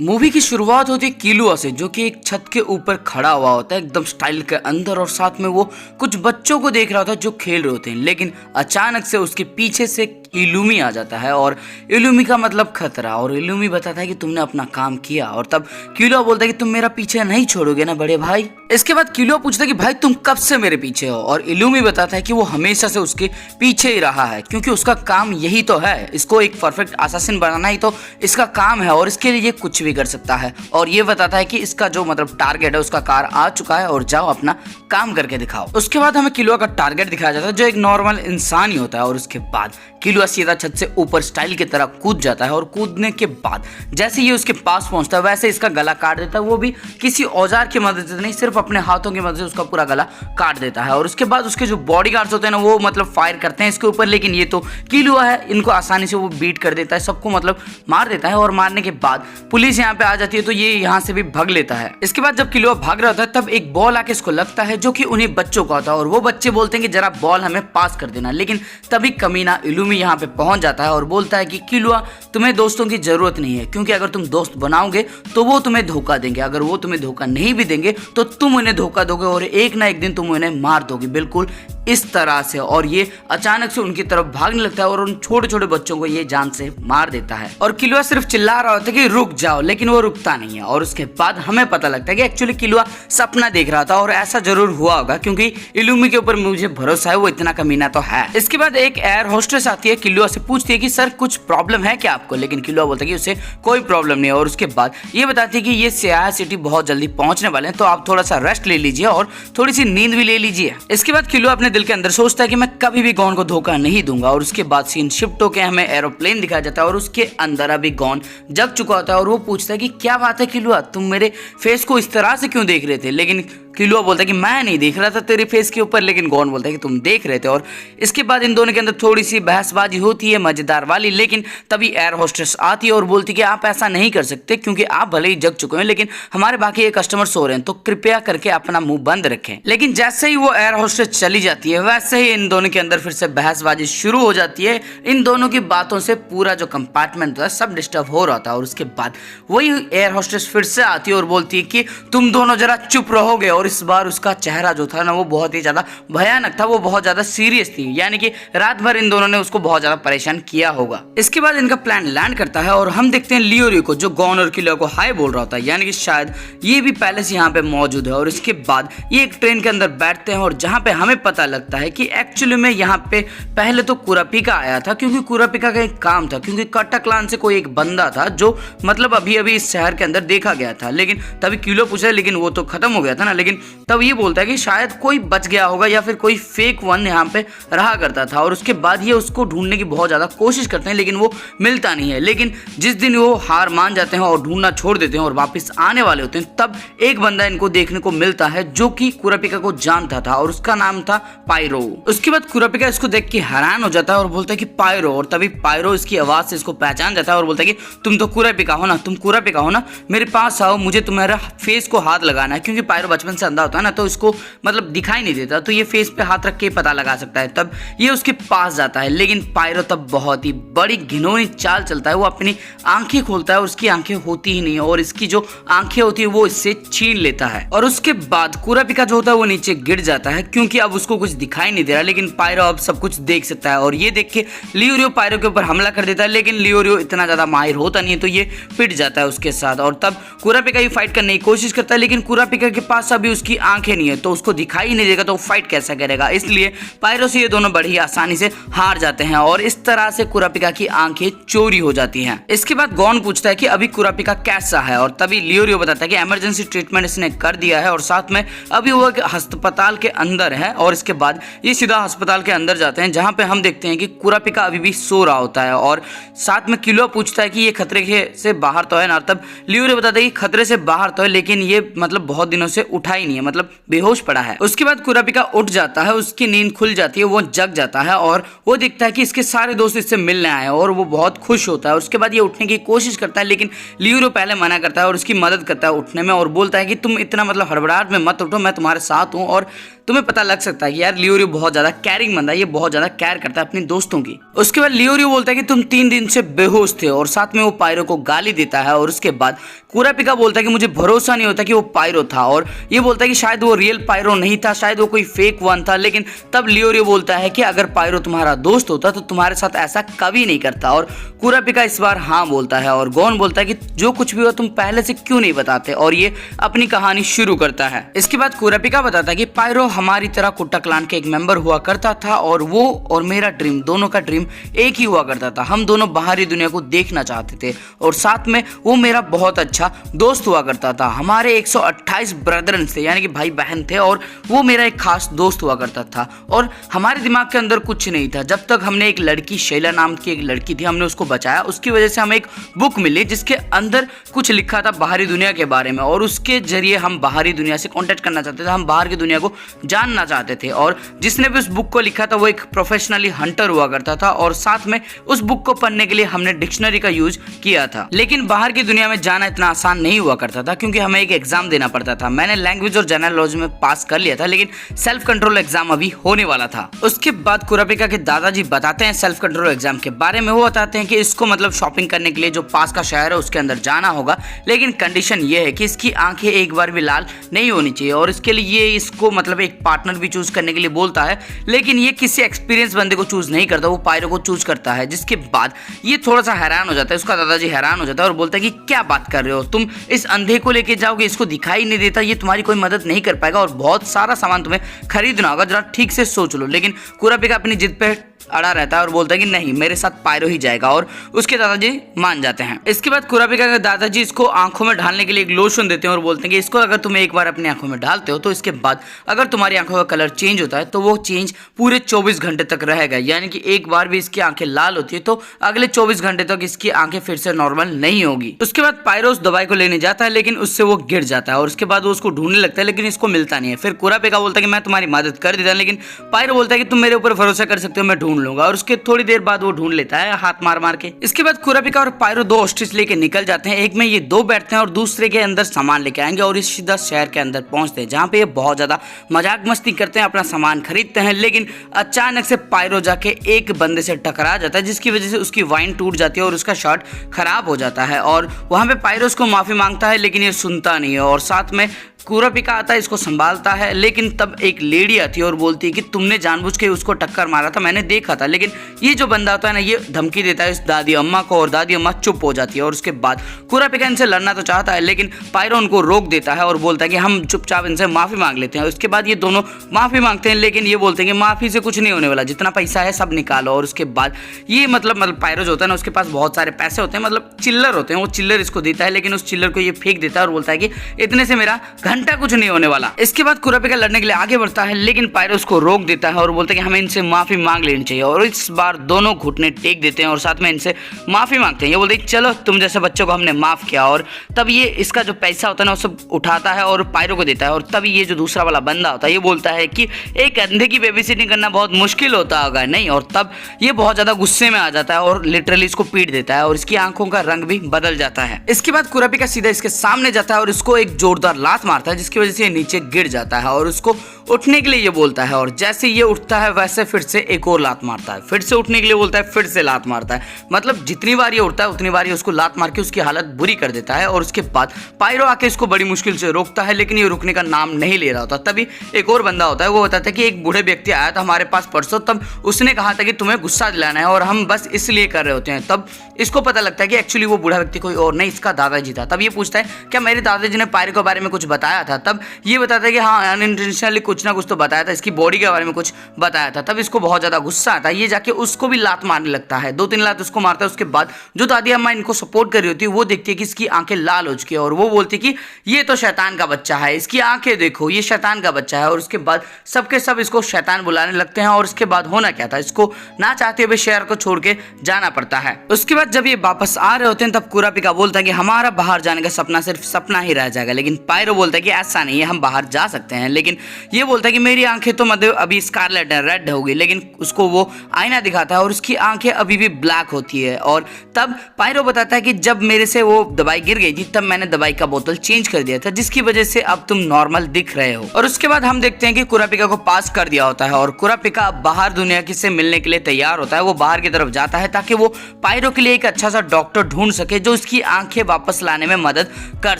Movie की शुरुआत होती है किलुआ से, जो कि एक छत के ऊपर खड़ा हुआ होता है एकदम स्टाइल के अंदर, और साथ में वो कुछ बच्चों को देख रहा होता है जो खेल रहे होते हैं। लेकिन अचानक से उसके पीछे से इलूमी आ जाता है, और इलूमी का मतलब खतरा। और इलूमी बताता है कि तुमने अपना काम किया, और तब किलुआ बोलता है कि तुम मेरा पीछे नहीं छोड़ोगे ना बड़े भाई। इसके बाद किलुआ पूछता है कि भाई तुम कब से मेरे पीछे हो, और इलूमी बताता है कि वो हमेशा से उसके पीछे ही रहा है, क्योंकि उसका काम यही तो है, इसको एक परफेक्ट असासिन बनाना ही तो इसका काम है, और इसके लिए ये कुछ भी कर सकता है। और ये बताता है कि इसका जो मतलब टारगेट है उसका कार आ चुका है, और जाओ अपना काम करके दिखाओ। उसके बाद हमें किलुआ का टारगेट दिखाया जाता है, जो एक नॉर्मल इंसान ही होता है। और उसके बाद किलुआ सीधा छत से ऊपर स्टाइल की तरह कूद जाता है, और कूदने के बाद जैसे ये उसके पास पहुंचता है वैसे इसका गला काट देता है। वो भी किसी औजार की मदद से नहीं, सिर्फ अपने हाथों की मदद से उसका पूरा गला काट देता है। और उसके बाद उसके जो बॉडीगार्ड्स होते हैं ना, वो मतलब फायर करते हैं इसके ऊपर, लेकिन ये तो किलुआ है, इनको आसानी से वो बीट कर देता है, सबको मतलब मार देता है। और मारने के बाद पुलिस यहाँ पे आ जाती है, तो ये यहाँ से भी भाग लेता है। इसके बाद जब किलुआ भाग रहा होता है तब एक बॉल आके इसको लगता है, जो कि उन्हीं बच्चों का होता है, और वो बच्चे बोलते हैं कि जरा बॉल हमें पास कर देना। लेकिन तभी कमीना इलूमी यहाँ पे पहुंच जाता है और बोलता है कि किलुआ तुम्हें दोस्तों की जरूरत नहीं है, क्योंकि अगर तुम दोस्त बनाओगे तो वो तुम्हें धोखा देंगे, अगर वो तुम्हें धोखा नहीं भी देंगे तो तुम उन्हें धोखा दोगे, और एक ना एक दिन तुम उन्हें मार दोगे, बिल्कुल इस तरह से। और ये अचानक से उनकी तरफ भागने लगता है, और उन छोटे छोटे बच्चों को ये जान से मार देता है। और किलुआ सिर्फ चिल्ला रहा होता है कि रुक जाओ, लेकिन वो रुकता नहीं है। और उसके बाद हमें पता लगता है कि एक्चुअली किलुआ सपना देख रहा था, और ऐसा जरूर हुआ होगा, क्योंकि इलूमी के ऊपर मुझे भरोसा है, वो इतना कमीना तो है। इसके बाद एक एयर होस्टेस आती है, किलुआ से पूछती है कि सर कुछ प्रॉब्लम है क्या आपको, लेकिन किलुआ बोलता है कि उसे कोई प्रॉब्लम नहीं है। और उसके बाद ये बताती है कि ये सियाह सिटी बहुत जल्दी पहुंचने वाले हैं, तो आप थोड़ा सा रेस्ट ले लीजिए और थोड़ी सी नींद भी ले लीजिए। इसके बाद किलुआ अपने दिल के अंदर सोचता है कि मैं कभी भी गॉन को धोखा नहीं दूंगा। और उसके बाद सीन शिफ्ट होकर हमें एरोप्लेन दिखाया जाता है, और उसके अंदर अभी गॉन जग चुका होता है। और वो पूछता है कि क्या बात है किलुआ, तुम मेरे फेस को इस तरह से क्यों देख रहे थे। लेकिन किलुआ बोलता है कि मैं नहीं देख रहा था तेरे फेस के ऊपर, लेकिन गॉन बोलता है कि तुम देख रहे थे। और इसके बाद इन दोनों के अंदर थोड़ी सी बहसबाजी होती है मजेदार वाली, लेकिन तभी एयर होस्टेस आती है और बोलती है कि आप ऐसा नहीं कर सकते, क्योंकि आप भले ही जग चुके हैं, लेकिन हमारे बाकी ये कस्टमर सो रहे हैं, तो कृपया करके अपना मुंह बंद रखें। लेकिन जैसे ही वो एयर होस्टेस चली जाती है, वैसे ही इन दोनों के अंदर फिर से बहसबाजी शुरू हो जाती है। इन दोनों की बातों से पूरा जो कंपार्टमेंट था सब डिस्टर्ब हो रहा था। और उसके बाद वही एयर होस्टेस फिर से आती है और बोलती है कि तुम दोनों जरा चुप रहोगे। और इस बार उसका चेहरा जो था ना, वो बहुत ही ज्यादा भयानक था, वो बहुत ज्यादा सीरियस थी, यानी कि रात भर इन दोनों ने उसको बहुत ज्यादा परेशान किया होगा। इसके बाद इनका प्लान लैंड करता है, और हम देखते हैं लियोरियो को, जो गॉन और किलुआ को हाय बोल रहा होता है, यानी कि शायद ये भी पैलेस यहाँ पे मौजूद है। और इसके बाद ये एक ट्रेन के अंदर बैठते हैं, और जहाँ पे हमें पता लगता है कि एक्चुअली में यहाँ पे पहले तो कुरापिका आया था, क्योंकि कुरापिका का एक काम था, क्योंकि कट्टा क्लान से कोई एक बंदा था जो मतलब अभी अभी इस शहर के अंदर देखा गया था। लेकिन तभी किलुआ पूछा, लेकिन वो तो खत्म हो गया था ना। लेकिन तब ये बोलता है कि शायद कोई बच गया होगा, या फिर कोई फेक वन यहाँ पे रहा करता था। और उसके बाद ये उसको ढूंढने की बहुत ज्यादा कोशिश करते हैं, लेकिन वो मिलता नहीं है। लेकिन जिस दिन वो हार मान जाते हैं और ढूंढना छोड़ देते हैं और वापस आने वाले होते हैं, तब एक बंदा इनको देखने को मिलता है, जो कि कुरापिका को जानता था, और उसका नाम था पायरो। उसके बाद कुरापिका इसको देख के हैरान हो जाता है और बोलता है कि पायरो। और तभी पायरो इसकी आवाज से इसको पहचान जाता है और बोलता है कि तुम तो कुरापिका हो ना, तुम कुरापिका हो ना, मेरे पास आओ, मुझे तुम्हारा फेस को हाथ लगाना है। क्योंकि पायरो बचपन से अंधा होता है ना, तो इसको मतलब दिखाई नहीं देता, तो ये फेस पे हाथ रख के पता लगा सकता है। तब ये उसके पास जाता है, लेकिन पायरो तब बहुत ही बड़ी घिनौनी चाल चलता है। वो अपनी आंखें खोलता है, और उसकी आंखें होती ही नहीं है, और इसकी जो आंखें होती है वो इससे छीन लेता है। और उसके बाद कुरापिका जो होता है वो नीचे गिर जाता है, क्योंकि अब उसको कुछ दिखाई नहीं दे रहा। लेकिन पायरो अब सब कुछ देख सकता है, और ये देख के लियोरियो पायरो के ऊपर हमला कर देता है। लेकिन लियोरियो इतना ज्यादा माहिर होता नहीं है, तो ये पिट जाता है उसके साथ। और तब कुरापिका ये फाइट करने की कोशिश करता है, लेकिन कुरापिका के पास अभी उसकी आंखें नहीं है, तो उसको दिखाई नहीं देगा, तो वो फाइट कैसा करेगा। इसलिए पायरो से ये दोनों बड़ी आसानी से हार जाते हैं, और इस तरह से कुरापिका की आंखें चोरी हो जाती हैं। इसके बाद गॉन पूछता है कि अभी कुरापिका कैसा है, और तभी लियोरियो बताता है कि इमरजेंसी ट्रीटमेंट इसने कर दिया है, और साथ में अभी वो अस्पताल के अंदर है। और इसके बाद ये सीधा अस्पताल के अंदर जाते हैं, जहां पे हम देखते हैं कि कुरापिका अभी भी सो रहा होता है। और साथ में किलुआ पूछता है कि ये खतरे से बाहर तो है ना। तब लियोरियो बताता है कि खतरे से बाहर तो है, लेकिन ये मतलब बहुत दिनों से उठा ही नहीं है, मतलब बेहोश पड़ा है। उसके बाद कुरापिका उठ जाता है, उसकी नींद खुल जाती है, वो जग जाता है और वो दिखता है कि इसके सारे दोस्त इससे मिलने आए हैं और वो बहुत खुश होता है। उसके बाद ये उठने की कोशिश करता है, लेकिन लियोरो पहले मना करता है और उसकी मदद करता है उठने में और बोलता है कि तुम इतना मतलब हड़बड़ाहट में मत उठो, मैं तुम्हारे साथ हूँ और तुम्हें पता लग सकता है कि यार लियोरो बहुत ज्यादा केयरिंग बंदा है, ये बहुत ज्यादा केयर करता है अपने दोस्तों की। उसके बाद लियोरो बोलता है कि तुम 3 दिन से बेहोश थे और साथ में वो पायरो को गाली देता है और उसके बाद कुरापिका बोलता है कि मुझे भरोसा नहीं होता कि वो पायरो था और ये बोलता है कि शायद वो रियल पायरो नहीं था, शायद वो कोई फेक वन था। लेकिन तब लियोरो बोलता है कि अगर पायरो तुम्हारा दोस्त होता तो तुम्हारे साथ ऐसा कभी नहीं करता और कुरापिका इस बार हाँ बोलता है और गॉन बोलता है कि जो कुछ भी हो तुम पहले से क्यों नहीं बताते और ये अपनी कहानी शुरू करता है। इसके बाद कुरापिका बताता है कि पायरो हमारी तरह कुट्टा क्लान के एक मेंबर हुआ करता था और वो और मेरा ड्रीम, दोनों का ड्रीम एक ही हुआ करता था। हम दोनों बाहरी दुनिया को देखना चाहते थे और साथ में वो मेरा बहुत अच्छा दोस्त हुआ करता था। हमारे 128 ब्रदर्स थे यानी कि भाई बहन थे और वो मेरा एक खास दोस्त हुआ करता था और हमारे दिमाग के अंदर कुछ नहीं था जब तक हमने एक लड़की, शैला नाम की एक लड़की थी, हमने उसको बचाया। उसकी वजह से हमें एक बुक मिली जिसके अंदर कुछ लिखा था बाहरी दुनिया के बारे में और उसके जरिए हम बाहरी दुनिया से कांटेक्ट करना चाहते थे, हम बाहर की दुनिया को जानना चाहते थे। और जिसने भी उस बुक को लिखा था वो एक प्रोफेशनली हंटर हुआ करता था और साथ में उस बुक को पढ़ने के लिए हमने डिक्शनरी का यूज किया था। लेकिन बाहर की दुनिया में जाना इतना आसान नहीं हुआ करता था क्योंकि हमें एक एग्जाम देना पड़ता था। मैंने लैंग्वेज और जनरल नॉलेज में पास कर लिया था लेकिन सेल्फ कंट्रोल एग्जाम अभी होने वाला था। उसके बाद कुरापिका के दादाजी बताते हैं सेल्फ कंट्रोल एग्जाम के बारे में। वो बताते हैं कि इसको मतलब शॉपिंग करने के लिए जो पास का शहर है उसके अंदर जाना होगा, लेकिन कंडीशन ये है कि इसकी आंखें एक बार भी लाल नहीं होनी चाहिए और इसके लिए ये इसको मतलब एक पार्टनर भी चूज करने के लिए बोलता है। लेकिन ये किसी एक्सपीरियंस बंदे को चूज नहीं करता, वो पायरो को चूज करता है। जिसके बाद ये थोड़ा सा हैरान हो जाता है, उसका दादाजी हैरान हो जाता है और बोलता है कि क्या बात कर रहे हो तुम, इस अंधे को लेके जाओगे, इसको दिखाई नहीं देता, ये तुम्हारी कोई मदद नहीं कर पाएगा और बहुत सारा सामान तुम्हें खरीदना होगा, जरा ठीक से सोच लो। लेकिन कुरापिका अपनी जिद पे अड़ा रहता है और बोलता है कि नहीं, मेरे साथ पायरो ही जाएगा और उसके दादाजी मान जाते हैं। इसके बाद कुरापिका के दादाजी इसको आंखों में ढालने के लिए एक लोशन देते हैं और बोलते हैं कि इसको अगर तुम एक बार अपनी आंखों में डालते हो तो इसके बाद अगर तुम्हारी आंखों का कलर चेंज होता है तो वो चेंज पूरे 24 घंटे तक रहेगा, यानी कि एक बार भी इसकी आंखें लाल होती है तो अगले 24 घंटे तक इसकी आंखें फिर से नॉर्मल नहीं होगी। उसके बाद पायरो उस दवाई को लेने जाता है लेकिन उससे वो गिर जाता है और उसके बाद वो उसको ढूंढने लगता है लेकिन इसको मिलता नहीं है। फिर कुरापिका बोलता है कि मैं तुम्हारी मदद कर देता, लेकिन पायरो बोलता है कि तुम मेरे ऊपर भरोसा कर सकते हो, मैं ढूंढ लूंगा और उसके थोड़ी देर बाद वो ढूंढ लेता है हाथ मार मार के। इसके बाद कुरापिका और पायरो 2 ऑस्ट्रिच लेके निकल जाते हैं। एक में ये 2 बैठते हैं और दूसरे के अंदर सामान लेके आएंगे और इस सीधा शहर के अंदर पहुंचते हैं जहां पे ये बहुत ज्यादा मजाक मस्ती करते हैं, अपना सामान खरीदते हैं। लेकिन अचानक से पायरो जाके एक बंदे से टकरा जाता है जिसकी वजह से उसकी वाइन टूट जाती है और उसका शर्ट खराब हो जाता है और वहां पे पायरो उसको माफी मांगता है लेकिन ये सुनता नहीं है और साथ में कुरापिका आता है, इसको संभालता है। लेकिन तब एक लेडी आती है और बोलती है कि तुमने जानबूझ के उसको टक्कर मारा था, मैंने देखा था। लेकिन ये जो बंदा होता है ना, ये धमकी देता है इस दादी अम्मा को और दादी अम्मा चुप हो जाती है और उसके बाद कुरापिका इनसे लड़ना तो चाहता है लेकिन पायरो उनको रोक देता है और बोलता है कि हम चुपचाप इनसे माफी मांग लेते हैं। उसके बाद ये दोनों माफी मांगते हैं लेकिन ये बोलते हैं कि माफी से कुछ नहीं होने वाला, जितना पैसा है सब निकालो। और उसके बाद ये मतलब पायरो जो होता है ना, उसके पास बहुत सारे पैसे होते हैं, मतलब चिल्लर होते हैं, वो चिल्लर इसको देता है लेकिन उस चिल्लर को ये फेंक देता है और बोलता है कि इतने से मेरा घंटा कुछ नहीं होने वाला। इसके बाद कुरापिका लड़ने के लिए आगे बढ़ता है लेकिन पायरो उसको रोक देता है और बोलता है कि हमें इनसे माफी मांग लेनी चाहिए और इस बार दोनों घुटने टेक देते हैं और साथ में इनसे माफी मांगते हैं। ये बोलते हैं चलो तुम जैसे बच्चों को हमने माफ किया और तब ये इसका जो पैसा होता है ना वो सब उठाता है और पायरो को देता है और तब ये जो दूसरा वाला बंदा होता है ये बोलता है कि एक अंधे की बेबीसिटिंग करना बहुत मुश्किल होता होगा नहीं, और तब ये बहुत ज्यादा गुस्से में आ जाता है और लिटरली इसको पीट देता है और इसकी आंखों का रंग भी बदल जाता है। इसके बाद कुरापिका सीधा इसके सामने जाता है और इसको एक जोरदार लात मारता है जिसकी वजह से नीचे गिर जाता है और उसको उठने के लिए ये बोलता है और जैसे ये उठता है वैसे फिर से एक और लात मारता है, फिर से उठने के लिए बोलता है, फिर से लात मारता है। मतलब जितनी बार ये उठता है उतनी बार ये उसको लात मार के उसकी हालत बुरी कर देता है और उसके बाद पायरो आके इसको बड़ी मुश्किल से रोकता है लेकिन ये रुकने का नाम नहीं ले रहा होता। तभी एक और बंदा होता है, वो बताता है कि एक बूढ़े व्यक्ति आया था हमारे पास परसों, तब उसने कहा था कि तुम्हें गुस्सा दिलाना है और हम बस इसलिए कर रहे होते हैं। तब इसको पता लगता है कि एक्चुअली वो बूढ़ा व्यक्ति कोई और नहीं, इसका दादाजी था। तब ये पूछता है क्या मेरे दादाजी ने पायरो के बारे में कुछ बताया था? तब ये बताता है कि हाँ, अनइंटेंशनली कुछ कुछ ना कुछ तो बताया था, इसकी बॉडी के बारे में कुछ बताया था। तब इसको बहुत ज्यादा गुस्सा आता है, ये जाके उसको भी लात मारने लगता है, 2-3 लात उसको मारता है। उसके बाद जो दादी अम्मा इनको सपोर्ट कर रही होती है वो देखती है कि इसकी आंखें लाल हो चुकी है और वो बोलती है कि ये तो शैतान का बच्चा है, इसकी आंखें देखो, ये शैतान का बच्चा है। और उसके बाद सबके सब इसको शैतान बुलाने लगते हैं। और उसके बाद होना क्या था, इसको ना चाहते हुए शहर को छोड़ के जाना पड़ता है। उसके बाद जब ये वापस आ रहे होते हैं तब कुरापिका बोलता है कि हमारा बाहर जाने का सपना सिर्फ सपना ही रह जाएगा। लेकिन पायरो बोलता है कि ऐसा नहीं है, हम बाहर जा सकते हैं। लेकिन ये बोलता है कि मेरी आंखें तो मतलब अभी स्कारलेट है, रेड होगी। लेकिन उसको वो आईना दिखाता है और उसकी आंखें अभी भी ब्लैक होती है। और तब पायरो बताता है कि जब मेरे से वो दवाई गिर गई थी तब मैंने दवाई का बोतल चेंज कर दिया था, जिसकी वजह से अब तुम नॉर्मल दिख रहे हो। और उसके बाद हम देखते हैं कि कुरापिका को पास कर दिया होता है और कुरापिका बाहर दुनिया की से मिलने के लिए तैयार होता है। वो बाहर की तरफ जाता है ताकि वो पायरो के लिए एक अच्छा सा डॉक्टर ढूंढ सके जो उसकी आंखें वापस लाने में मदद कर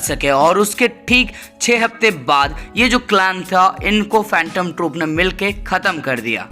सके। और उसके ठीक 6 हफ्ते बाद ये जो क्लैन था इनको फैंटम ट्रूप ने मिलके खत्म कर दिया।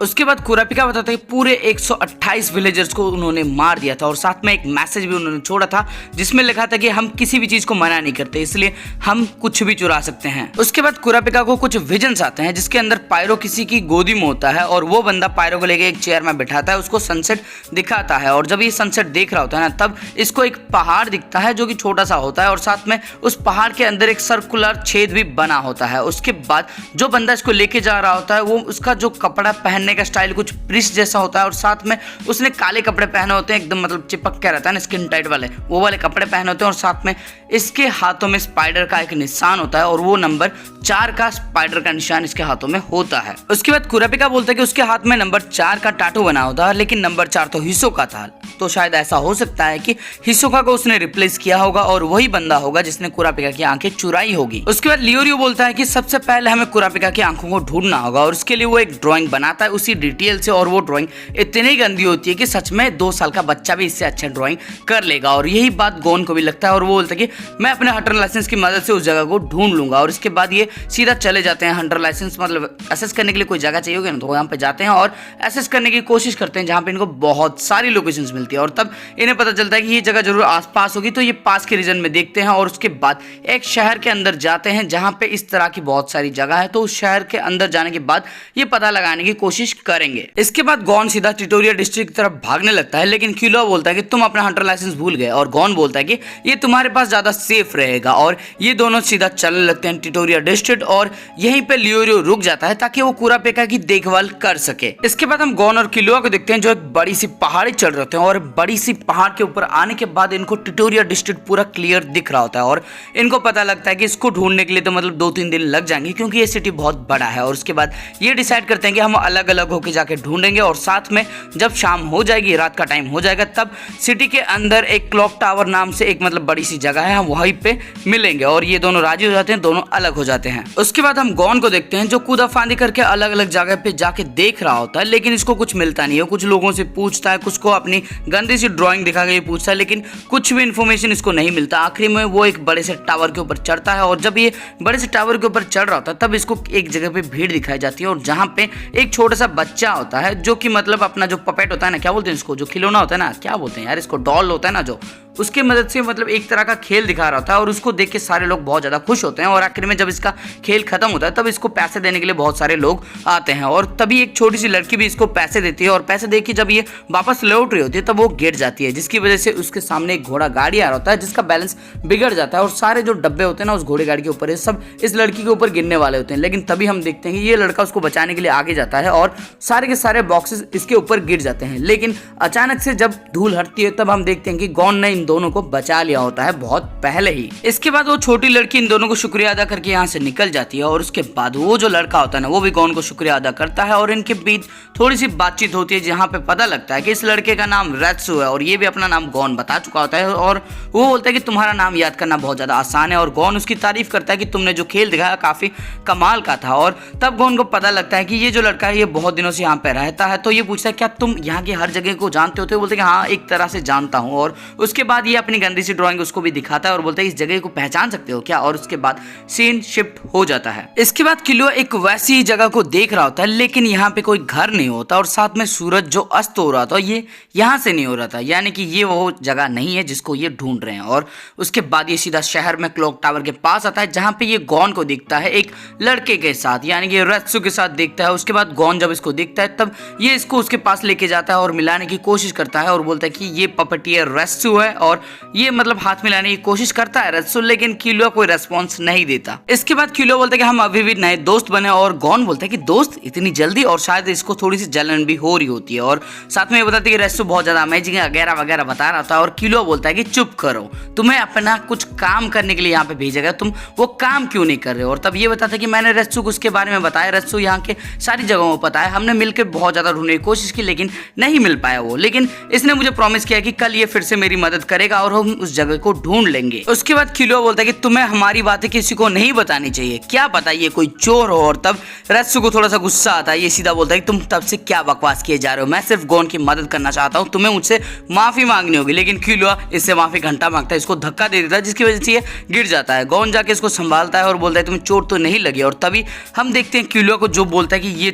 उसके बाद कुरापिका बताता है कि पूरे 128 विलेजर्स को उन्होंने मार दिया था और साथ में एक मैसेज भी उन्होंने छोड़ा था जिसमें लिखा था कि हम किसी भी चीज को मना नहीं करते, इसलिए हम कुछ भी चुरा सकते हैं। उसके बाद कुरापिका को कुछ विजन्स आते हैं जिसके अंदर पायरो किसी की गोदी में होता है और वो बंदा पायरो को लेकर एक चेयर में बिठाता है, उसको सनसेट दिखाता है। और जब ये सनसेट देख रहा होता है ना तब इसको एक पहाड़ दिखता है जो कि छोटा सा होता है और साथ में उस पहाड़ के अंदर एक सर्कुलर छेद भी बना होता है। उसके बाद जो बंदा इसको लेके जा रहा होता है वो उसका जो कपड़ा पहनने का स्टाइल कुछ प्रिस्ट जैसा होता है और साथ में उसने काले कपड़े पहने होते हैं, एकदम मतलब चिपक के रहता है ना, स्किन टाइट वाले वो वाले कपड़े पहने होते हैं। और साथ में इसके हाथों में स्पाइडर का एक निशान होता है और वो नंबर 4 का स्पाइडर का निशान इसके हाथों में होता है। उसके बाद कुरापिका बोलता है कि उसके हाथ में नंबर 4 का टैटू बना होता है, लेकिन नंबर 4 तो हिसोका था। तो शायद ऐसा हो सकता है कि हिसोका को उसने रिप्लेस किया होगा और वही बंदा होगा जिसने कुरापिका की आंखें चुराई होगी। उसके बाद लियोरियो बोलता है कि सबसे पहले हमें कुरापिका की आंखों को ढूंढना होगा और उसके लिए वो एक ड्राइंग बनाता है उसी डिटेल से। और वो ड्राइंग इतनी गंदी होती है कि सच में 2 साल का बच्चा भी इससे अच्छा ड्राइंग कर लेगा। और यही बात गोन को भी लगता है और वो बोलता है कि मैं अपने हंटर लाइसेंस की मदद से उस जगह को ढूंढ लूंगा। और इसके बाद ये सीधा चले जाते हैं हंटर लाइसेंस मतलब एसेस करने के लिए कोई जगह चाहिए होगी ना, तो यहाँ पे जाते हैं और एसेस करने की कोशिश करते हैं जहाँ पे इनको बहुत सारी लोकेशंस मिलती है। और तब इन्हें पता चलता है कि ये जगह जरूर आसपास होगी, तो ये पास के रीजन में देखते हैं और उसके बाद एक शहर के अंदर जाते हैं जहाँ पे इस तरह की बहुत सारी जगह है। तो उस शहर के अंदर जाने के बाद ये पता लगाने की कोशिश करेंगे। इसके बाद गॉन सीधा टिटोरिया डिस्ट्रिक्ट की तरफ भागने लगता है, लेकिन किलोआ बोलता है कि तुम अपना हंटर लाइसेंस भूल गए और गॉन बोलता है कि ये तुम्हारे पास ज्यादा सेफ रहेगा। और ये दोनों सीधा चलने लगते हैं टिटोरिया डिस्ट्रिक्ट और यहीं पे लियोरियो रुक जाता है ताकि वो कुरापिका की देखभाल कर सके। इसके बाद हम गॉन और किलोआ को देखते हैं जो एक बड़ी सी पहाड़ी चढ़ रहे होते हैं और बड़ी सी पहाड़ के ऊपर आने के बाद इनको टिटोरिया डिस्ट्रिक्ट पूरा क्लियर दिख रहा होता है और इनको पता लगता है कि इसको ढूंढने के लिए तो मतलब 2-3 दिन लग जाएंगे क्योंकि ये सिटी बहुत बड़ा है। और उसके बाद ये डिसाइड करते हैं कि हम अलग अलग होकर जाके ढूंढेंगे और साथ में जब शाम हो जाएगी, रात का टाइम हो जाएगा, तब सिटी के अंदर एक क्लॉक टावर नाम से एक मतलब बड़ी सी जगह है, हम वहीं पे मिलेंगे। और ये दोनों राजी हो जाते हैं, दोनों अलग हो जाते हैं। उसके बाद हम गॉन को देखते हैं जो कूदा फांदी करके अलग अलग जगह पे जाके देख रहा होता है, लेकिन इसको कुछ मिलता नहीं है। कुछ लोगों से पूछता है, कुछ को अपनी गंदी सी ड्राइंग दिखा के पूछता है, लेकिन कुछ भी इन्फॉर्मेशन इसको नहीं मिलता। आखिरी में वो एक बड़े से टावर के ऊपर चढ़ता है और जब ये बड़े से टावर के ऊपर चढ़ रहा होता है तब इसको एक जगह पे भीड़ दिखाई जाती है और जहाँ पे एक छोटा सा बच्चा होता है जो कि मतलब अपना जो पपेट होता है ना, क्या बोलते हैं इसको, जो खिलौना होता है ना, क्या बोलते हैं यार इसको, डॉल होता है ना, जो उसकी मदद से मतलब एक तरह का खेल दिखा रहा था। और उसको देख के सारे लोग बहुत ज्यादा खुश होते हैं और आखिर में जब इसका खेल खत्म होता है तब इसको पैसे देने के लिए बहुत सारे लोग आते हैं और तभी एक छोटी सी लड़की भी इसको पैसे देती है और पैसे दे के जब ये वापस लौट रही होती है तब वो गिर जाती है, जिसकी वजह से उसके सामने एक घोड़ा गाड़ी आ रहा होता है जिसका बैलेंस बिगड़ जाता है और सारे जो डब्बे होते हैं ना उस घोड़े गाड़ी के ऊपर सब इस लड़की के ऊपर गिरने वाले होते हैं। लेकिन तभी हम देखते हैं कि ये लड़का उसको बचाने के लिए आगे जाता है और सारे के सारे बॉक्सेस इसके ऊपर गिर जाते हैं। लेकिन अचानक से जब धूल हटती है तब हम देखते हैं कि गॉन ने इन दोनों को बचा लिया होता है बहुत पहले ही। इसके बाद वो छोटी लड़की इन दोनों को शुक्रिया अदा करके यहाँ से निकल जाती है और उसके बाद वो जो लड़का होता है ना वो भी गॉन को शुक्रिया अदा करता है और इनके बीच थोड़ी सी बातचीत होती है जहाँ पे पता लगता है कि इस लड़के का नाम रेत्सु है और ये भी अपना नाम गॉन बता चुका होता है और वो बोलता है कि तुम्हारा नाम याद करना बहुत ज्यादा आसान है और गॉन उसकी तारीफ करता है कि तुमने जो खेल दिखाया काफी कमाल का था। और तब गॉन को पता लगता है कि ये जो लड़का है ये बहुत दिनों से यहाँ पे रहता है, तो ये पूछता है क्या तुम यहाँ की हर जगह को जानते होते हो? बोलते हैं कि हाँ एक तरह से जानता हूँ। और उसके बाद ये अपनी गंदी सी ड्राइंग उसको भी दिखाता है और बोलता है इस जगह को पहचान सकते हो क्या, और उसके बाद सीन शिफ्ट हो जाता है। इसके बाद किलुआ एक वैसी जगह को देख रहा होता है, लेकिन यहाँ पे कोई घर नहीं होता और साथ में सूरज जो अस्त हो रहा था ये यहाँ से नहीं हो रहा था, यानी कि ये वो जगह नहीं है जिसको ये ढूंढ रहे हैं। और उसके बाद ये सीधा शहर में क्लॉक टावर के पास आता है, जहाँ पे ये गॉन को दिखता है एक लड़के के साथ, यानी कि रेत्सु के साथ देखता है। उसके बाद गॉन जब इसको दिखता है तब ये इसको उसके पास लेके जाता है और मिलाने की कोशिश करता है और बोलता है कि ये पपटियर रेत्सु है, और ये मतलब हाथ मिलाने की कोशिश करता है रेत्सु, लेकिन किलुआ कोई रेस्पॉन्स नहीं देता। इसके बाद किलुआ बोलता है कि हम अभी भी नए दोस्त बने, और गॉन बोलता है कि दोस्त इतनी जल्दी, और शायद इसको थोड़ी सी जलन भी हो रही होती है। और साथ में ये बताती है कि रेत्सु बहुत ज्यादा अमेजिंग है वगैरह वगैरह बता रहा था, और किलुआ बोलता है कि चुप करो, तुम्हें अपना कुछ काम करने के लिए यहाँ पे भेजा गया, तुम वो काम क्यों नहीं कर रहे हो। और तब ये बताता है कि मैंने रेत्सु को उसके बारे में बताया, रेत्सु यहाँ के सारी जगहों को पता है, हमने मिलकर बहुत ज्यादा ढूंढने की कोशिश की लेकिन नहीं मिल पाया वो, लेकिन इसने मुझे प्रॉमिस किया कि कल ये फिर से मेरी मदद करेगा और हम उस जगह को ढूंढ लेंगे। उसके बाद किलुआ बोलता है कि तुम्हें हमारी बातें किसी को नहीं बतानी चाहिए, क्या पता ये कोई चोर हो। और तब रेत्सु को थोड़ा सा गुस्सा आता है, ये सीधा बोलता है कि तुम तब से क्या बकवास किए जा रहे हो, मैं सिर्फ गॉन की मदद करना चाहता हूँ, तुम्हें मुझसे माफी मांगनी होगी। लेकिन किलुआ इससे माफी घंटा मांगता है, इसको धक्का दे देता है जिसकी वजह से ये गिर जाता है। गॉन जाके इसको संभालता है और बोलता है तुम्हें चोट तो नहीं लगी। और तभी हम देखते हैं किलुआ को जो बोलता है कि ये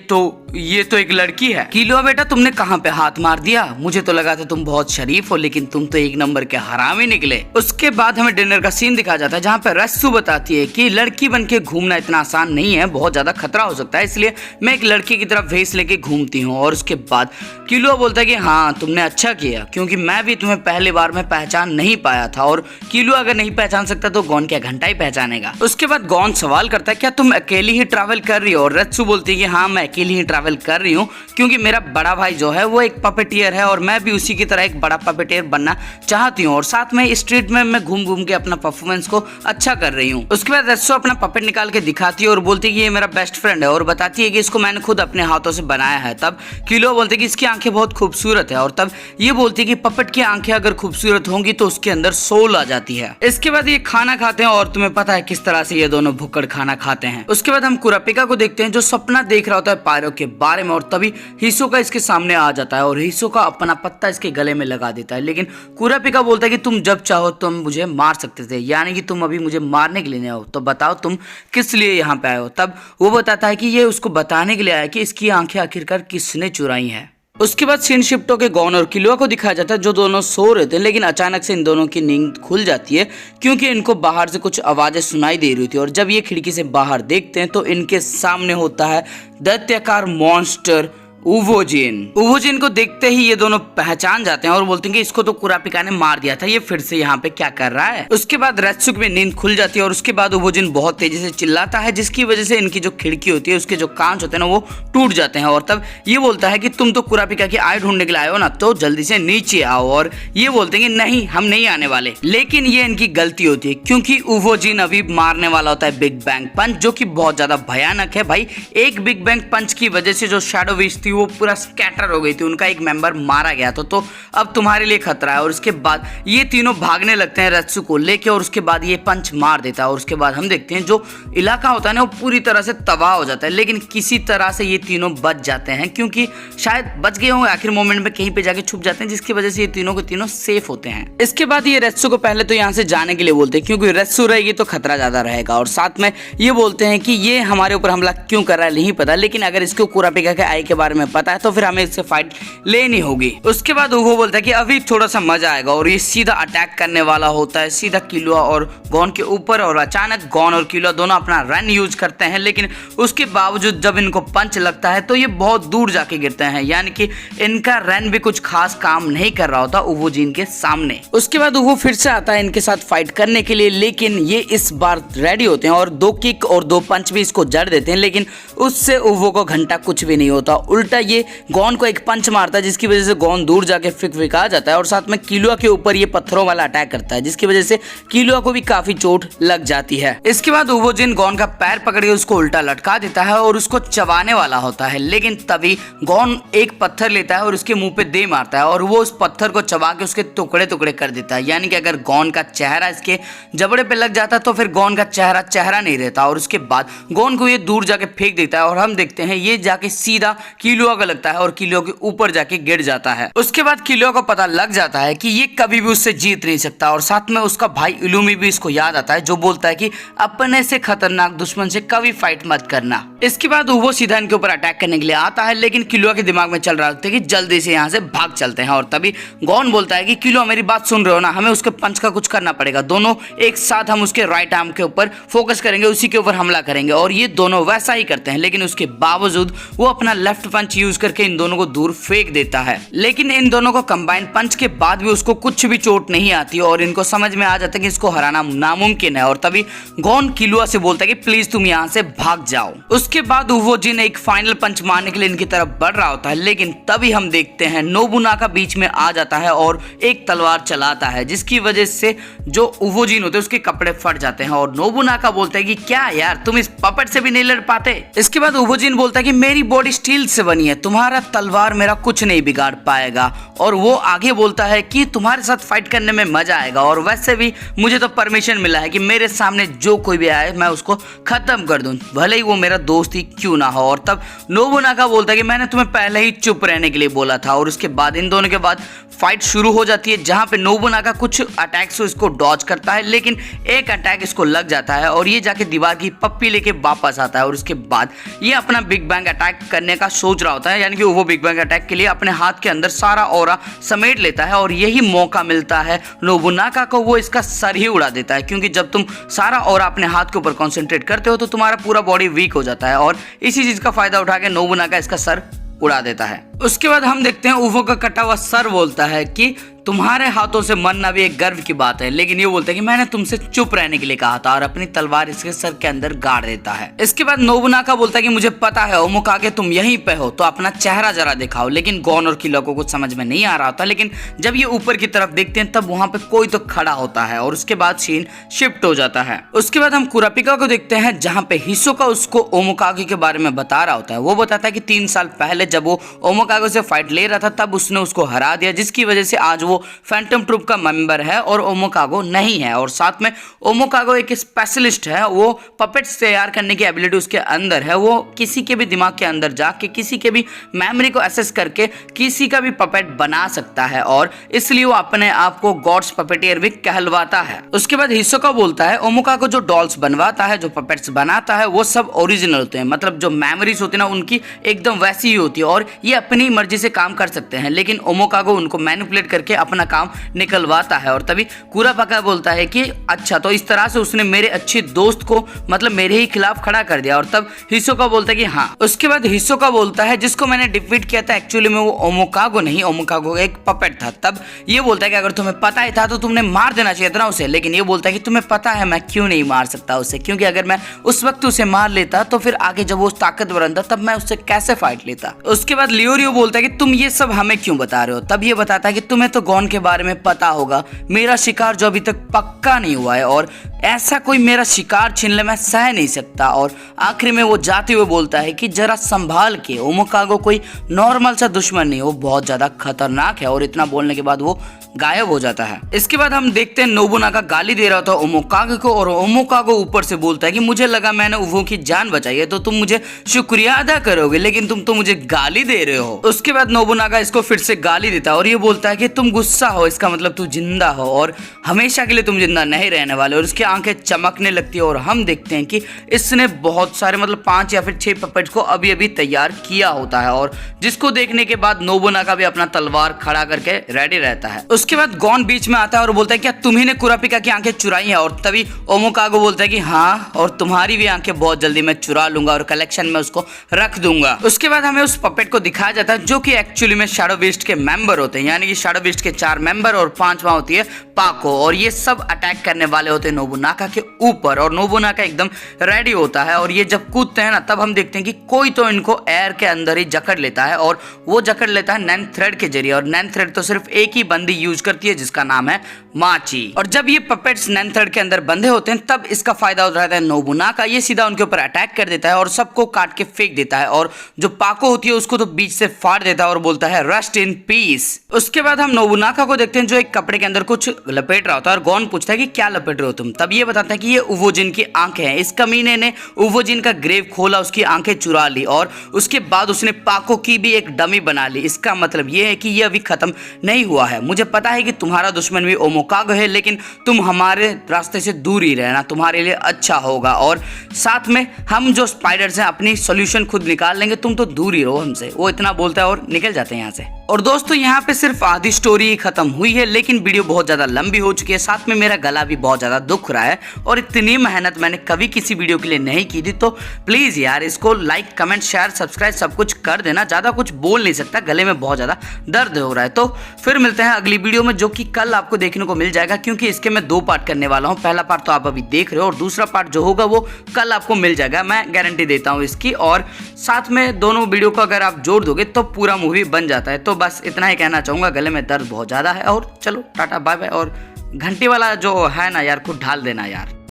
तो एक लड़की है। किलुआ बेटा तुमने कहाँ पे हाथ मार दिया, मुझे तो लगा था तुम बहुत शरीफ हो, लेकिन तुम तो एक नंबर के हरामी निकले। उसके बाद हमें डिनर का सीन दिखाया जाता है, जहाँ पे रेत्सु बताती है कि लड़की बन के घूमना इतना आसान नहीं है, बहुत ज्यादा खतरा हो सकता है, इसलिए मैं एक लड़की की तरफ भेस लेके घूमती हूँ। और उसके बाद किलुआ बोलता है कि हाँ तुमने अच्छा किया, क्योंकि मैं भी तुम्हें पहली बार में पहचान नहीं पाया था, और किलुआ अगर नहीं पहचान सकता तो गॉन क्या घंटा ही पहचानेगा। उसके बाद गॉन सवाल करता है क्या तुम अकेली ही ट्रैवल कर रही हो, और रेत्सु बोलती है कि हाँ मैं अकेली ही ट्रैवल कर रही हूँ, क्योंकि मेरा बड़ा भाई जो है वो एक पपेटियर है और मैं भी उसी की तरह एक बड़ा पपेटियर बनना चाहती हूँ, और साथ में स्ट्रीट में मैं घूम घूम के अपना परफॉर्मेंस को अच्छा कर रही हूँ। उसके बाद रेत्सु अपना पपेट निकाल के दिखाती है और बोलती है कि ये मेरा बेस्ट फ्रेंड है, और बताती है कि इसको मैंने खुद अपने हाथों से बनाया है। तब किलुआ बोलते है कि इसकी आंखें बहुत खूबसूरत है, और तब ये बोलती है कि पपेट की आंखें अगर खूबसूरत होंगी तो उसके अंदर सोल आ जाती है। इसके बाद ये खाना खाते हैं और तुम्हें पता है किस तरह से ये दोनों भुक्कड़ खाना खाते हैं। उसके बाद हम कुरापिका को देखते हैं जो सपना देख रहा होता है पायरो के बारे में, और तभी हिसोका इसके सामने आ जाता है और हिसोका अपना पत्ता इसके गले में लगा देता है। लेकिन कुरापिका बोलता है कि तुम जब चाहो तुम मुझे मार सकते थे, यानी कि तुम अभी मुझे मारने के लिए नहीं आओ, तो बताओ तुम किस लिए यहाँ पे आए हो। तब वो बताता है कि ये उसको बताने के लिए आया कि इसकी आंखें आखिरकार किसने चुराई हैं। उसके बाद सीन शिफ्ट होकर गॉन और किलुआ को दिखाया जाता है जो दोनों सो रहे थे, लेकिन अचानक से इन दोनों की नींद खुल जाती है क्योंकि इनको बाहर से कुछ आवाजें सुनाई दे रही थी। और जब ये खिड़की से बाहर देखते हैं तो इनके सामने होता है दैत्याकार मॉन्स्टर उवोजिन को देखते ही ये दोनों पहचान जाते हैं और बोलते हैं कि इसको तो कुरापिका ने मार दिया था, ये फिर से यहाँ पे क्या कर रहा है। उसके बाद रेत्सु में नींद खुल जाती है और उसके बाद उवोजिन बहुत तेजी से चिल्लाता है, जिसकी वजह से इनकी जो खिड़की होती है उसके जो कांच होते हैं ना वो टूट जाते हैं। और तब ये बोलता है कि तुम तो कुरापिका की आय ढूंढने के लिए आए हो ना, तो जल्दी से नीचे आओ। और ये बोलते हैं कि नहीं हम नहीं आने वाले, लेकिन ये इनकी गलती होती है क्योंकि उवोजिन अभी मारने वाला होता है बिग बैंग पंच, जो कि बहुत ज्यादा भयानक है भाई। एक बिग बैंग पंच की वजह से जो शैडो विच थी वो पूरा स्कैटर हो गई थी, उनका एक मेंबर मारा गया था, तो अब तुम्हारे लिए खतरा है। और उसके बाद ये तीनों भागने लगते हैं रेत्सु को लेके, और उसके बाद ये पंच मार देता है। और उसके बाद हम देखते हैं जो इलाका होता है ना वो पूरी तरह से तबाह हो जाता है, लेकिन किसी तरह से ये तीनों बच जाते हैं, क्योंकि शायद बच गए होंगे, आखिर मोमेंट में कहीं पे जाके छुप जाते हैं, जिसकी वजह से ये तीनों के तीनों सेफ होते हैं। इसके बाद ये रेत्सु को पहले तो यहाँ से जाने के लिए बोलते हैं, क्योंकि रेत्सु रहेगी तो खतरा ज्यादा रहेगा, और साथ में ये बोलते हैं कि ये हमारे ऊपर हमला क्यों कर रहा है नहीं पता, लेकिन अगर इसको कुरापिका के आई के बारे में पता है तो फिर हमें इससे फाइट लेनी होगी। उसके बाद वो बोलता है कि अभी थोड़ा सा मजा आएगा, और ये सीधा अटैक करने वाला होता है सीधा किलुआ और गॉन के ऊपर। और अचानक गॉन और किलुआ दोनों अपना रन यूज करते हैं, लेकिन उसके बावजूद जब इनको पंच लगता है तो ये बहुत दूर जाके गिरते हैं, यानी कि इनका रन भी कुछ खास काम नहीं कर रहा होता उवोजिन के सामने। उसके बाद वो फिर से आता है इनके साथ फाइट करने के लिए, लेकिन ये इस बार रेडी होते हैं और 2 किक और 2 पंच भी इसको जड़ देते हैं, लेकिन उससे उवो को घंटा कुछ भी नहीं होता। उल्टा ये गॉन को एक पंच मारता है, जिसकी वजह से गॉन दूर जाके फिका जाता है, और साथ में किलुआ के ऊपर ये पत्थरों वाला अटैक करता है, जिसकी वजह से किलुआ को भी काफी चोट लग जाती है। इसके बाद उवोजिन गॉन का पैर पकड़ के उसको उल्टा लटका देता है और उसको चबाने वाला होता है, लेकिन तभी गॉन एक पत्थर लेता है और उसके मुंह पे दे मारता है, और वो उस पत्थर को चबा के उसके टुकड़े टुकड़े कर देता है, यानी कि अगर गॉन का चेहरा इसके जबड़े पे लग जाता तो फिर गॉन का चेहरा नहीं रहता। और उसके बाद गॉन को ये दूर जाके फेंक देता है, और हम देखते हैं ये जाके सीधा किलुआ को लगता है और किलुआ के ऊपर जाके गिर जाता है। उसके बाद किलुआ को पता लग जाता है कि ये कभी भी उससे जीत नहीं सकता और साथ में उसका भाई इलुमी भी इसको याद आता है, जो बोलता है कि अपने से खतरनाक दुश्मन से कभी फाइट मत करना। इसके बाद वो सीधा इनके ऊपर अटैक करने के लिए आता है, लेकिन किलुआ के दिमाग में चल रहा होता है कि जल्दी से यहाँ से भाग चलते हैं। और तभी गॉन बोलता है कि किलुआ मेरी बात सुन रहे हो ना, हमें उसके पंच का कुछ करना पड़ेगा। दोनों एक साथ हम उसके राइट आर्म के ऊपर फोकस करेंगे, उसी के ऊपर हमला करेंगे। और ये दोनों वैसा ही करते हैं, लेकिन उसके बावजूद वो अपना लेफ्ट पंच यूज करके इन दोनों को दूर फेंक देता है। लेकिन इन दोनों को कंबाइन पंच के बाद भी उसको कुछ भी चोट नहीं आती और इनको समझ में आ जाता है कि इसको हराना नामुमकिन है। और तभी गॉन किलुआ से बोलता है कि प्लीज तुम यहाँ से भाग जाओ। उसके बाद उवोजिन एक फाइनल पंच मारने के लिए इनकी तरफ बढ़ रहा होता है, लेकिन तभी हम देखते हैं नोबुनागा बीच में आ जाता है और एक तलवार चलाता है, जिसकी वजह से जो उवोजिन होते हैं उसके कपड़े फट जाते हैं। और नोबुनागा बोलता है कि क्या यार तुम इस पपेट से भी नहीं लड़ पाते। इसके बाद उवोजिन बोलता है कि मेरी बॉडी स्टील से बनी है, तुम्हारा तलवार मेरा कुछ नहीं बिगाड़ पाएगा। और वो आगे बोलता है कि तुम्हारे साथ फाइट करने में मजा आएगा, और वैसे भी मुझे तो परमिशन मिला है कि मेरे सामने जो कोई भी आए मैं उसको खत्म कर दूं, भले ही वो मेरा दोस्त ही क्यों ना हो। और तब नोबुनागा बोलता है कि मैंने तुम्हें पहले ही चुप रहने के लिए बोला था। और उसके बाद इन दोनों के बाद फाइट शुरू हो जाती है, जहां पे नोबुनागा कुछ अटैक से इसको डॉज करता है, लेकिन एक अटैक इसको लग जाता है और ये जाके दीवार की पप्पी लेके वापस आता है। और उसके बाद ये अपना बिग बैंग अटैक करने का सोच रहा होता है, यानी कि वो बिग बैंग अटैक के लिए अपने हाथ के अंदर सारा ऑरा समेट लेता है। और यही मौका मिलता है नोबुनागा को, वो इसका सर ही उड़ा देता है, क्योंकि जब तुम सारा ऑरा अपने हाथ के ऊपर कॉन्सेंट्रेट करते हो तो तुम्हारा पूरा बॉडी वीक हो जाता है। और इसी चीज का फायदा उठा के नोबुनागा इसका सर उड़ा देता है। उसके बाद हम देखते हैं उवो का कटा हुआ सर बोलता है कि तुम्हारे हाथों से मरना भी एक गर्व की बात है, लेकिन ये बोलता है कि मैंने तुमसे चुप रहने के लिए कहा था, और अपनी तलवार इसके सर के अंदर गाड़ देता है। इसके बाद नोबुनागा बोलता है कि मुझे पता है ओमोकागे तुम यहीं पे हो, तो अपना चेहरा जरा दिखाओ। लेकिन गॉन और किलुआ को कुछ समझ में नहीं आ रहा होता, लेकिन जब ये ऊपर की तरफ देखते हैं तब वहां पे कोई तो खड़ा होता है। और उसके बाद सीन शिफ्ट हो जाता है। उसके बाद हम कुरापिका को देखते हैं, जहां पे हिसोका उसको ओमोकागे के बारे में बता रहा होता है। वो बताता है कि 3 साल पहले जब वो ओमोकागे से फाइट ले रहा था तब उसने उसको हरा दिया, जिसकी वजह से आज वो फैंटम ट्रूप का मेंबर है और ओमोकागो नहीं है। और साथ में ओमोकागो एक स्पेशलिस्ट है, वो पपेट्स तैयार करने की एबिलिटी उसके अंदर है। वो किसी के भी दिमाग के अंदर जाके किसी के भी मेमोरी को एसेस करके किसी का भी पपेट बना सकता है, और इसलिए वो अपने आप को गॉड्स पपेटियर भी कहलवाता है। उसके बाद हिसोका बोलता है ओमोकागो जो डॉल्स बनवाता है, जो पपेट्स बनाता है, वो सब ओरिजिनल होते हैं, मतलब जो मेमोरीज होती है ना उनकी एकदम वैसी ही होती है, और ये अपनी मर्जी से काम कर सकते हैं। लेकिन ओमोकागो उनको मैनिपुलेट करके अपना काम निकलवाता है। और तभी कुरापिका बोलता है कि अच्छा, तो इस तरह से उसने मेरे अच्छे दोस्त को मतलब मेरे ही खिलाफ खड़ा कर दिया। और तब हिसोका बोलता है कि हाँ। उसके बाद हिसोका बोलता है जिसको मैंने डिफीट किया था एक्चुअली में वो ओमोकागो नहीं, ओमोकागो एक पपेट था। तब ये बोलता है कि अगर तुम्हें पता ही था तो तुमने मार देना चाहिए था ना उसे। लेकिन ये बोलता है कि तुम्हें पता है मैं क्यों नहीं मार सकता उसे, क्योंकि अगर मैं उस वक्त उसे मार लेता तो फिर आगे जब वो ताकतवर बनता तब मैं उससे कैसे फाइट लेता। उसके बाद लियोरियो बोलता है कि तुम ये सब हमें क्यों बता रहे हो। तब ये बताता है कि तुम्हें तो गॉन के बारे में पता होगा, मेरा शिकार जो अभी तक पक्का नहीं हुआ है, और ऐसा कोई मेरा शिकार छीन ले मैं सह नहीं सकता। और आखिर में वो जाते हुए बोलता है कि जरा संभाल के, ओमोकागो कोई नॉर्मल सा दुश्मन नहीं, वो बहुत ज्यादा खतरनाक है। और इतना बोलने के बाद वो गायब हो जाता है। इसके बाद हम देखते हैं नोबुनागा गाली दे रहा था ओमोकागे को, और ओमोकागो ऊपर से बोलता है कि मुझे लगा मैंने उवो की जान बचाई है तो तुम मुझे शुक्रिया अदा करोगे, लेकिन तुम तो मुझे गाली दे रहे हो। उसके बाद नोबुनागा इसको फिर से गाली देता है और ये बोलता है कि तुम गुस्सा हो, इसका मतलब तू जिंदा हो और हमेशा के लिए तुम जिंदा नहीं रहने वाले। और उसकी आंखें चमकने लगती है और हम देखते हैं कि इसने बहुत सारे मतलब 5 या फिर 6 पपेट्स को अभी अभी तैयार किया होता है, और जिसको देखने के बाद नोबुनागा भी अपना तलवार खड़ा करके रेडी रहता है। उसके बाद गॉन बीच में आता है और बोलता है क्या तुम्ही ने कुरापिका की आंखें चुराई हैं। और तभी ओमोकागो बोलता है कि हाँ, और तुम्हारी भी आंखें बहुत जल्दी मैं चुरा लूंगा और कलेक्शन में उसको रख दूंगा। उसके बाद हमें उस पपेट को दिखाया जाता है जो कि एक्चुअली में शैडो बीस्ट के मेंबर होते हैं, यानी कि शैडो बीस्ट के 4 मेंबर और 5वां होती है पाको, और ये सब अटैक करने वाले होते हैं नोबुनागा के ऊपर। और नोबुनागा एकदम रेडी होता है और ये जब कूदते हैं ना तब हम देखते हैं कि कोई तो इनको एयर के अंदर ही जकड़ लेता है, और वो जकड़ लेता है नैन थ्रेड के जरिए। और नैन थ्रेड तो सिर्फ एक ही बंदी यूज यूज करती है जिसका नाम है माची। और जब ये पपेट्स नैनथर्ड के अंदर बंधे होते हैं तब इसका फायदा उठाता है नोबुनागा। ये सीधा उनके ऊपर अटैक कर देता है और सबको काट के फेंक देता है, और जो पाको होती है उसको तो बीच से फाड़ देता है और बोलता है रेस्ट इन पीस। उसके बाद हम नोबुनागा को देखते हैं जो एक कपड़े के अंदर कुछ लपेट रहा होता है और गॉन पूछता है कि क्या लपेट रहे हो तुम। तब ये बताता है कि ये उवोजिन की आंखें हैं। इस कमीने ने उवोजिन का ग्रेव खोला, उसकी आंखें चुरा ली और उसके बाद उसने पाको की भी एक डमी बना ली। इसका मतलब ये है कि ये अभी खत्म नहीं हुआ है। मुझे पता है कि तुम्हारा दुश्मन भी ओमोकागो है, लेकिन तुम हमारे रास्ते से दूर ही रहना, तुम्हारे लिए अच्छा होगा। और साथ में हम जो स्पाइडर्स हैं अपनी सॉल्यूशन खुद निकाल लेंगे, तुम तो दूर ही रहो हमसे। वो इतना बोलता है और निकल जाते हैं यहाँ से। और दोस्तों यहाँ पे सिर्फ आधी स्टोरी ही खत्म हुई है, लेकिन वीडियो बहुत ज्यादा लंबी हो चुकी है। साथ में मेरा गला भी बहुत ज्यादा दुख रहा है और इतनी मेहनत मैंने कभी किसी वीडियो के लिए नहीं की थी। तो प्लीज यार इसको लाइक, कमेंट, शेयर, सब्सक्राइब सब कुछ कर देना। ज्यादा कुछ बोल नहीं सकता, गले में बहुत ज्यादा दर्द हो रहा है। तो फिर मिलते हैं अगली वीडियो में, जो कि कल आपको देखने को मिल जाएगा, क्योंकि इसके मैं 2 पार्ट करने वाला हूँ। पहला पार्ट तो आप अभी देख रहे हो और दूसरा पार्ट जो होगा वो कल आपको मिल जाएगा, मैं गारंटी देता हूँ इसकी। और साथ में दोनों वीडियो को अगर आप जोड़ दोगे तो पूरा मूवी बन जाता है। तो बस इतना ही कहना चाहूंगा, गले में दर्द बहुत ज्यादा है। और चलो टाटा बाय बाय, और घंटी वाला जो है ना यार खुद ढाल देना यार।